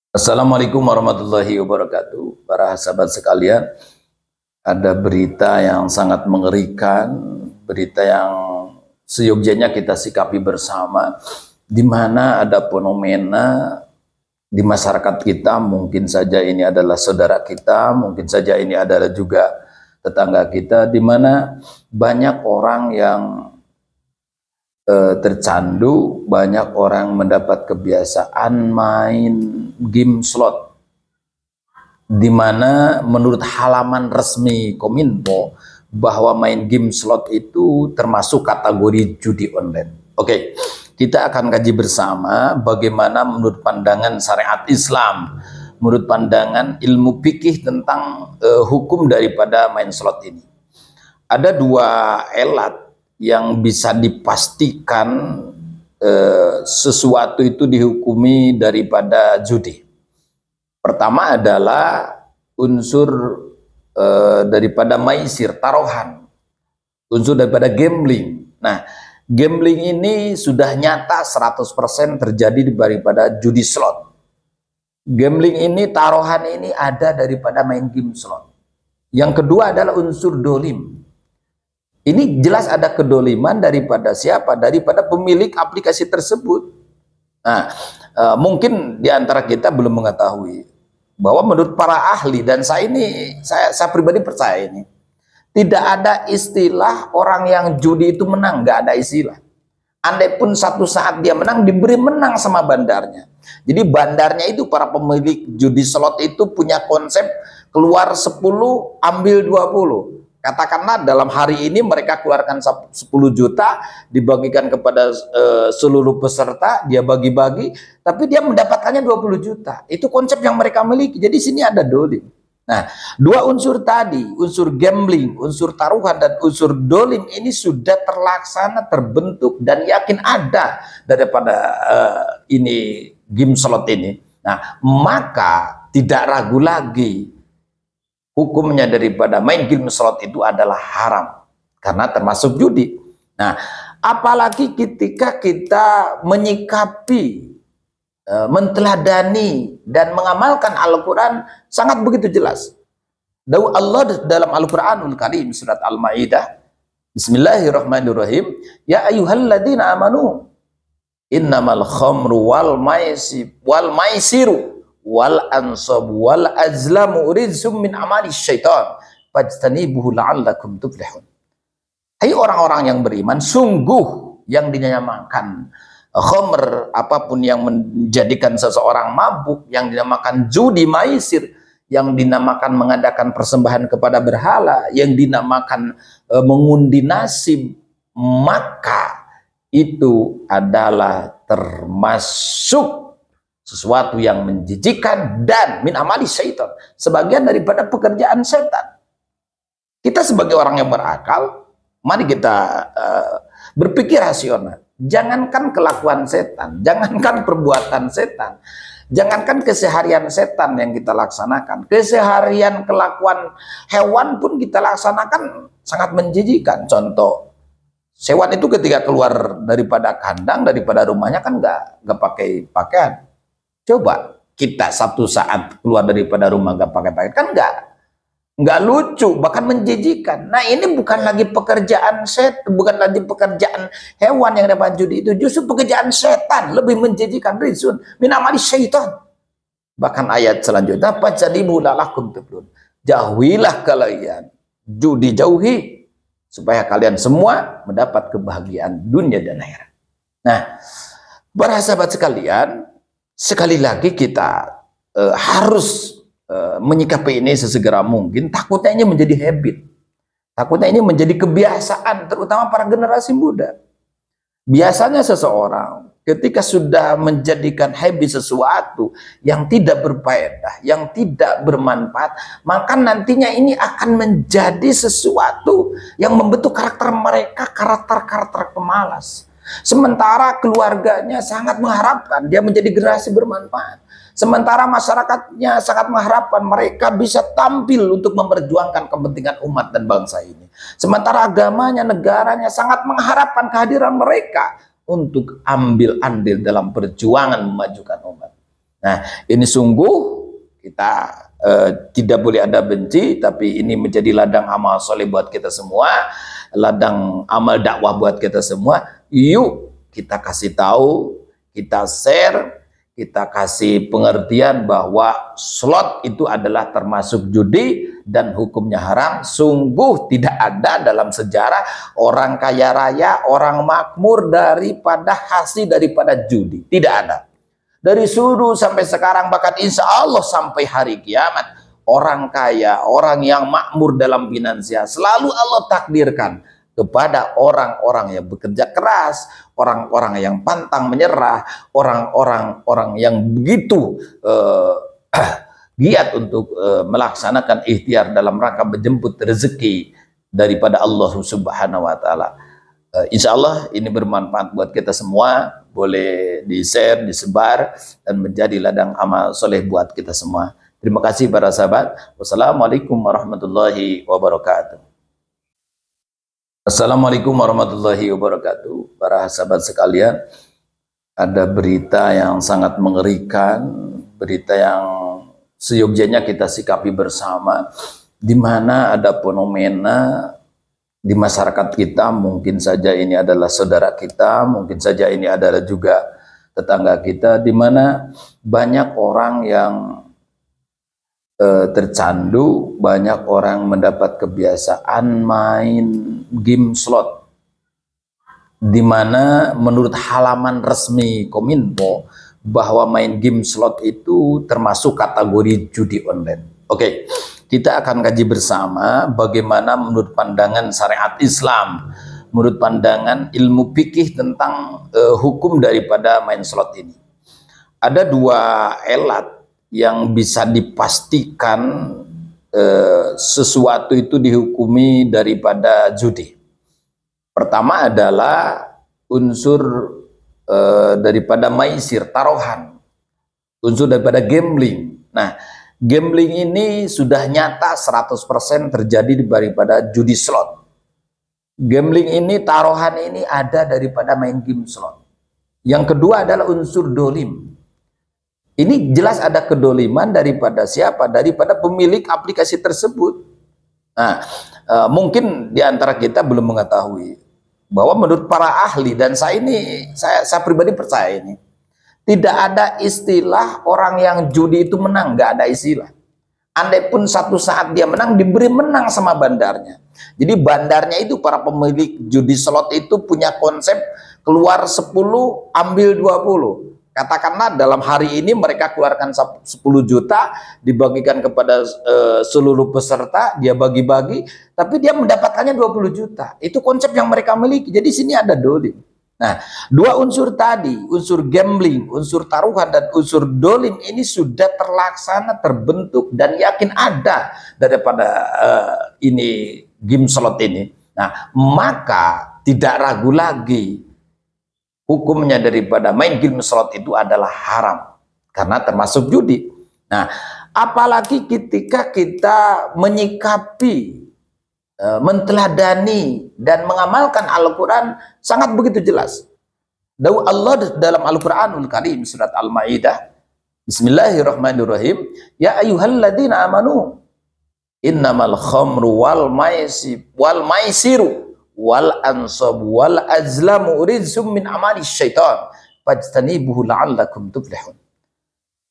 Assalamualaikum warahmatullahi wabarakatuh. Para sahabat sekalian, ada berita yang sangat mengerikan, berita yang seyogyanya kita sikapi bersama, di mana ada fenomena di masyarakat kita. Mungkin saja ini adalah saudara kita, mungkin saja ini adalah juga tetangga kita, di mana banyak orang yang tercandu, banyak orang mendapat kebiasaan main game slot, di mana menurut halaman resmi Kominfo bahwa main game slot itu termasuk kategori judi online. Oke, kita akan kaji bersama bagaimana menurut pandangan syariat Islam, menurut pandangan ilmu fikih tentang hukum daripada main slot ini. Ada dua elat yang bisa dipastikan sesuatu itu dihukumi daripada judi. Pertama adalah unsur daripada maisir, taruhan, unsur daripada gambling. Nah, gambling ini sudah nyata 100% terjadi daripada judi slot. Gambling ini, taruhan ini ada daripada main game slot. Yang kedua adalah unsur dolim. Ini jelas ada kedoliman daripada siapa? Daripada pemilik aplikasi tersebut. Nah, mungkin di antara kita belum mengetahui bahwa menurut para ahli, dan saya pribadi percaya ini, tidak ada istilah orang yang judi itu menang, nggak ada istilah. Andai pun satu saat dia menang, diberi menang sama bandarnya. Jadi bandarnya itu, para pemilik judi slot itu punya konsep keluar 10, ambil 20. Katakanlah dalam hari ini mereka keluarkan 10 juta, dibagikan kepada seluruh peserta, dia bagi-bagi, tapi dia mendapatkannya 20 juta. Itu konsep yang mereka miliki. Jadi sini ada dolim. Nah, dua unsur tadi, unsur gambling, unsur taruhan, dan unsur dolim ini sudah terlaksana, terbentuk, dan yakin ada daripada ini game slot ini. Nah, maka tidak ragu lagi, hukumnya daripada main game slot itu adalah haram, karena termasuk judi. Nah, apalagi ketika kita menyikapi, menteladani, dan mengamalkan Al-Quran sangat begitu jelas. Dawuh Allah dalam Al-Quranul Karim, surat Al-Ma'idah, Bismillahirrahmanirrahim, Ya ayyuhalladzina amanu, innamal khamru wal maisiru wal ansab wal azlamu rizqum min amali syaitan fajtanibuhu la'allakum tuflihun. Hai orang-orang yang beriman, sungguh yang dinamakan khamr, apapun yang menjadikan seseorang mabuk, yang dinamakan judi maisir, yang dinamakan mengadakan persembahan kepada berhala, yang dinamakan mengundi nasib, maka itu adalah termasuk sesuatu yang menjijikan dan min amali syaitan, sebagian daripada pekerjaan setan. Kita sebagai orang yang berakal, mari kita berpikir rasional. Jangankan kelakuan setan, jangankan perbuatan setan, jangankan keseharian setan yang kita laksanakan, keseharian kelakuan hewan pun kita laksanakan sangat menjijikan. Contoh, hewan itu ketika keluar daripada kandang, daripada rumahnya kan nggak pakai pakaian. Coba kita satu saat keluar daripada rumah gak pakai pakaian, kan nggak lucu, bahkan menjijikan. Nah, ini bukan lagi pekerjaan bukan lagi pekerjaan hewan yang dapat judi, itu justru pekerjaan setan, lebih menjijikan. Rizun min amali syaitan. Bahkan ayat selanjutnya, fajtanibuhu la'allakum tuflihun, jauhilah kalian judi, jauhi supaya kalian semua mendapat kebahagiaan dunia dan akhirat. Nah, para sahabat sekalian, sekali lagi kita harus menyikapi ini sesegera mungkin. Takutnya ini menjadi habit, takutnya ini menjadi kebiasaan, terutama para generasi muda. Biasanya seseorang ketika sudah menjadikan habit sesuatu yang tidak berfaedah, yang tidak bermanfaat, maka nantinya ini akan menjadi sesuatu yang membentuk karakter mereka, karakter pemalas. Sementara keluarganya sangat mengharapkan dia menjadi generasi bermanfaat. Sementara masyarakatnya sangat mengharapkan mereka bisa tampil untuk memperjuangkan kepentingan umat dan bangsa ini. Sementara agamanya, negaranya sangat mengharapkan kehadiran mereka untuk ambil andil dalam perjuangan memajukan umat. Nah, ini sungguh kita tidak boleh ada benci, tapi ini menjadi ladang amal soleh buat kita semua, ladang amal dakwah buat kita semua. Yuk kita kasih tahu, kita share, kita kasih pengertian bahwa slot itu adalah termasuk judi dan hukumnya haram. Sungguh tidak ada dalam sejarah orang kaya raya, orang makmur daripada hasil daripada judi. Tidak ada. Dari dulu sampai sekarang, bahkan insya Allah sampai hari kiamat, orang kaya, orang yang makmur dalam finansial selalu Allah takdirkan kepada orang-orang yang bekerja keras, orang-orang yang pantang menyerah, orang-orang yang begitu giat untuk melaksanakan ikhtiar dalam rangka menjemput rezeki daripada Allah Subhanahu wa taala. Insya Allah ini bermanfaat buat kita semua, boleh di-share, disebar, dan menjadi ladang amal soleh buat kita semua. Terima kasih para sahabat. Wassalamualaikum warahmatullahi wabarakatuh. Assalamualaikum warahmatullahi wabarakatuh. Para sahabat sekalian, ada berita yang sangat mengerikan, berita yang seyogyanya kita sikapi bersama, di mana ada fenomena di masyarakat kita. Mungkin saja ini adalah saudara kita, mungkin saja ini adalah juga tetangga kita, di mana banyak orang yang tercandu, banyak orang mendapat kebiasaan main game slot, di mana menurut halaman resmi Kominfo bahwa main game slot itu termasuk kategori judi online. Oke. Kita akan kaji bersama bagaimana menurut pandangan syariat Islam, menurut pandangan ilmu fikih tentang hukum daripada main slot ini. Ada dua elat yang bisa dipastikan sesuatu itu dihukumi daripada judi. Pertama adalah unsur daripada maisir, taruhan, unsur daripada gambling. Nah, gambling ini sudah nyata 100% terjadi daripada judi slot. Gambling ini, taruhan ini ada daripada main game slot. Yang kedua adalah unsur dolim. Ini jelas ada kedoliman daripada siapa? Daripada pemilik aplikasi tersebut. Nah, mungkin di antara kita belum mengetahui bahwa menurut para ahli, dan saya pribadi percaya ini, tidak ada istilah orang yang judi itu menang, nggak ada istilah. Andai pun satu saat dia menang, diberi menang sama bandarnya. Jadi bandarnya itu, para pemilik judi slot itu punya konsep keluar 10, ambil 20. Katakanlah dalam hari ini mereka keluarkan 10 juta, dibagikan kepada seluruh peserta, dia bagi-bagi, tapi dia mendapatkannya 20 juta. Itu konsep yang mereka miliki. Jadi sini ada dolim. Nah, dua unsur tadi, unsur gambling, unsur taruhan, dan unsur dolim ini sudah terlaksana, terbentuk, dan yakin ada daripada ini game slot ini. Nah, maka tidak ragu lagi hukumnya daripada main game slot itu adalah haram, karena termasuk judi. Nah, apalagi ketika kita menyikapi, menteladani dan mengamalkan Al-Quran sangat begitu jelas. Dawuh Allah dalam Al-Quranul Karim surat Al-Maidah, Bismillahirrahmanirrahim, ya ayyuhalladzina amanu innamal khamru wal maisiru wal ansabu wal azlamu rizqum min amali syaitan fajtanibuhu la'allakum tuflihun.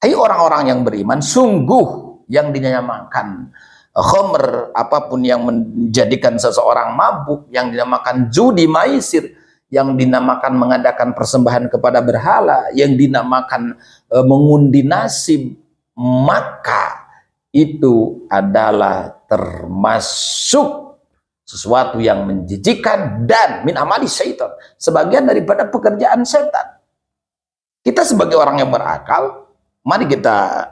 Hai orang-orang yang beriman, sungguh yang dinamakan khamr, apapun yang menjadikan seseorang mabuk, yang dinamakan judi maisir, yang dinamakan mengadakan persembahan kepada berhala, yang dinamakan mengundi nasib, maka itu adalah termasuk sesuatu yang menjijikan dan min amali syaitan, sebagian daripada pekerjaan setan. Kita sebagai orang yang berakal, mari kita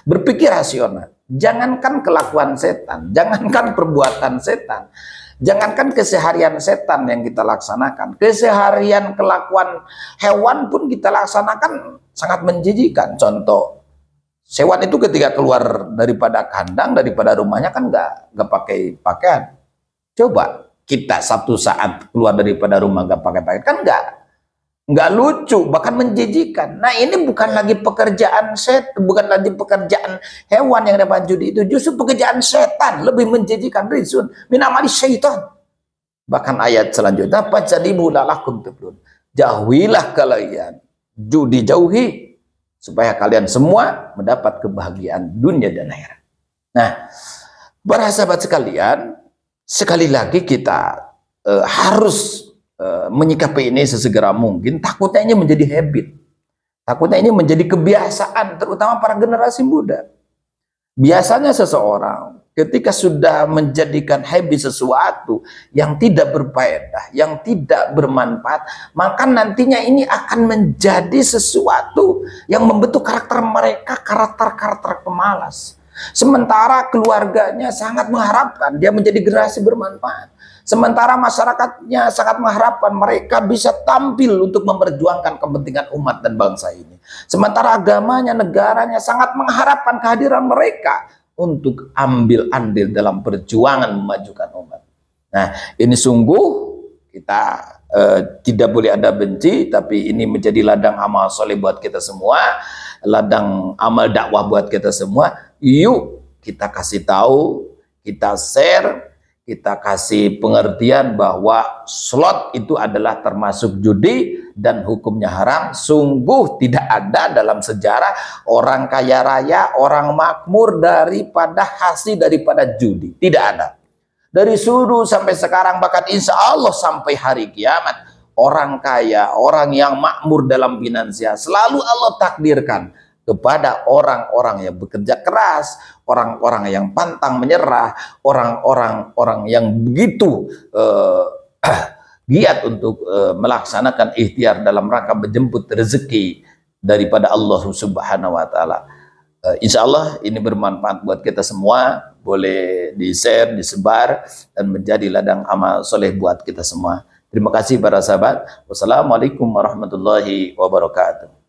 berpikir rasional. Jangankan kelakuan setan, jangankan perbuatan setan, jangankan keseharian setan yang kita laksanakan, keseharian kelakuan hewan pun kita laksanakan sangat menjijikan. Contoh, hewan itu ketika keluar daripada kandang, daripada rumahnya kan nggak pakai pakaian. Coba kita satu saat keluar daripada rumah nggak pakai pakaian, kan nggak nggak lucu, bahkan menjijikan. Nah, ini bukan lagi pekerjaan bukan lagi pekerjaan hewan yang dapat judi, itu justru pekerjaan setan, lebih menjijikan. Rizun min amali syaitan. Bahkan ayat selanjutnya, fajtanibu la'allakum tuflihun. Jauhilah kalian judi, jauhi supaya kalian semua mendapat kebahagiaan dunia dan akhirat. Nah, para sahabat sekalian, sekali lagi kita harus menyikapi ini sesegera mungkin. Takutnya ini menjadi habit, takutnya ini menjadi kebiasaan, terutama para generasi muda. Biasanya seseorang ketika sudah menjadikan habit sesuatu yang tidak berfaedah, yang tidak bermanfaat, maka nantinya ini akan menjadi sesuatu yang membentuk karakter mereka, karakter pemalas. Sementara keluarganya sangat mengharapkan dia menjadi generasi bermanfaat. Sementara masyarakatnya sangat mengharapkan mereka bisa tampil untuk memperjuangkan kepentingan umat dan bangsa ini. Sementara agamanya, negaranya sangat mengharapkan kehadiran mereka untuk ambil andil dalam perjuangan memajukan umat. Nah, ini sungguh kita tidak boleh ada benci, tapi ini menjadi ladang amal soleh buat kita semua, ladang amal dakwah buat kita semua. Yuk kita kasih tahu, kita share, kita kasih pengertian bahwa slot itu adalah termasuk judi dan hukumnya haram. Sungguh tidak ada dalam sejarah orang kaya raya, orang makmur daripada hasil daripada judi. Tidak ada. Dari dulu sampai sekarang, bahkan insya Allah sampai hari kiamat, orang kaya, orang yang makmur dalam finansial selalu Allah takdirkan kepada orang-orang yang bekerja keras, orang-orang yang pantang menyerah, orang-orang yang begitu giat untuk melaksanakan ikhtiar dalam rangka menjemput rezeki daripada Allah Subhanahu wa taala. Insya Allah ini bermanfaat buat kita semua, boleh di-share, disebar, dan menjadi ladang amal soleh buat kita semua. Terima kasih para sahabat. Wassalamualaikum warahmatullahi wabarakatuh.